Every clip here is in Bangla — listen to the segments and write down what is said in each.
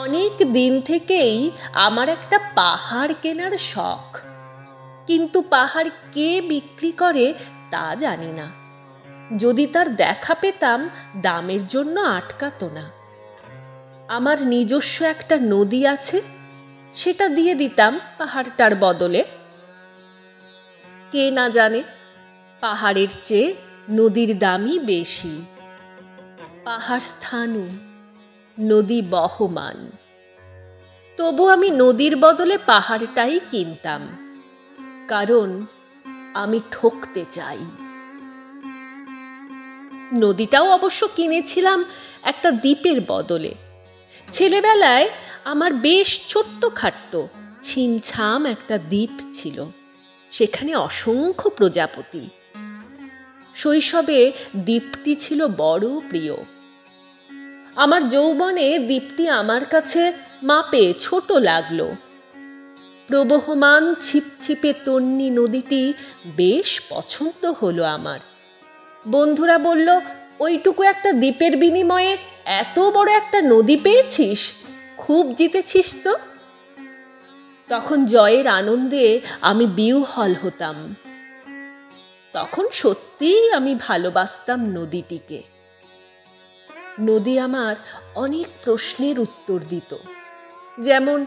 অনেক দিন থেকেই আমার একটা পাহাড় কেনার শখ, কিন্তু পাহাড় কে বিক্রি করে তা জানি না। যদি তার দেখা পেতাম দামের জন্য আটকাতো না। আমার নিজস্ব একটা নদী আছে, সেটা দিয়ে দিতাম পাহাড়টার বদলে। কে না জানে পাহাড়ের চেয়ে নদীর দামই বেশি। পাহাড় স্থাণু, নদী বহমান। তবু আমি নদীর বদলে পাহাড়টাই কিনতাম, কারণ আমি ঠকতে চাই। নদীটাও অবশ্য কিনেছিলাম একটা দ্বীপের বদলে। ছেলেবেলায় আমার বেশ ছোট্টখাট্ট ছিমছাম একটা দ্বীপ ছিল, সেখানে অসংখ্য প্রজাপতি। শৈশবে দ্বীপটি ছিল বড় প্রিয়। আমার যৌবনে দ্বীপটি আমার কাছে মাপে ছোট লাগলো। প্রবহমান ছিপছিপে তন্বী নদীটি বেশ পছন্দ হলো আমার। বন্ধুরা বলল, ওইটুকু একটা দ্বীপের বিনিময়ে এত বড় একটা নদী পেয়েছিস, খুব জিতেছিস তো। তখন জয়ের আনন্দে আমি বিহ্বল হতাম। তখন সত্যিই আমি ভালোবাসতাম নদীটিকে। নদী আমার অনেক প্রশ্নের উত্তর দিত, যেমন,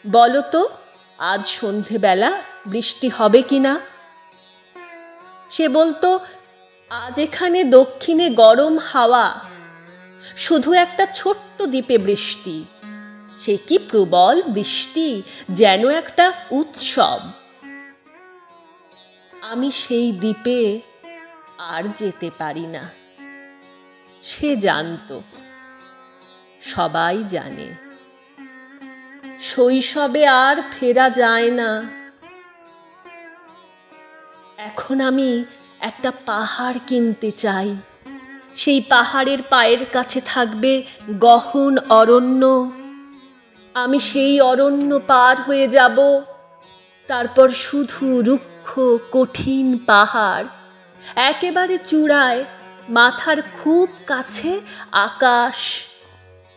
বলো তো আজ সন্ধেবেলা বৃষ্টি হবে কিনা। সে বলতো, আজ এখানে দক্ষিণে গরম হাওয়া, শুধু একটা ছোট্ট দ্বীপে বৃষ্টি। সে কি প্রবল বৃষ্টি, যেন একটা উৎসব। আমি সেই দ্বীপে আর যেতে পারি না। সে জানত, সবাই জানে, শৈশবে আর ফেরা যায় না। এখন আমি একটা পাহাড় কিনতে চাই। সেই পাহাড়ের পায়ের কাছে থাকবে গহন অরণ্য। আমি সেই অরণ্য পার হয়ে যাব, তারপর শুধু রুক্ষ কঠিন পাহাড়, একেবারে চূড়ায়, মাথার খুব কাছে আকাশ,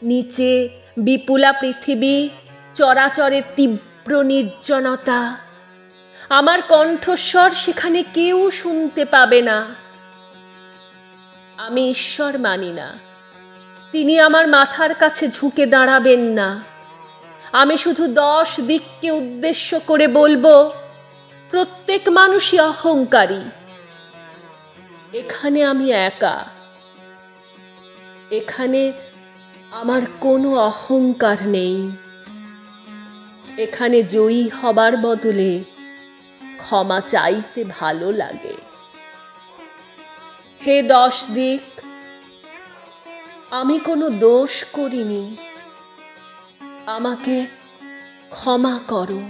নিচে বিপুলা পৃথিবী, চরাচরের তীব্র নির্জনতা। আমার কণ্ঠস্বর সেখানে কেউ শুনতে পাবে না। আমি ঈশ্বর মানি না, তিনি আমার মাথার কাছে ঝুঁকে দাঁড়াবেন না। আমি শুধু 10 দিককে উদ্দেশ্য করে বলবো, প্রত্যেক মানুষই অহংকারী। এখানে আমি একা। এখানে আমার কোনো অহংকার নেই। এখানে জয়ী হবার বদলে ক্ষমা চাইতে ভালো লাগে। হে 10 দিক, আমি কোনো দোষ করিনি, আমাকে ক্ষমা করো।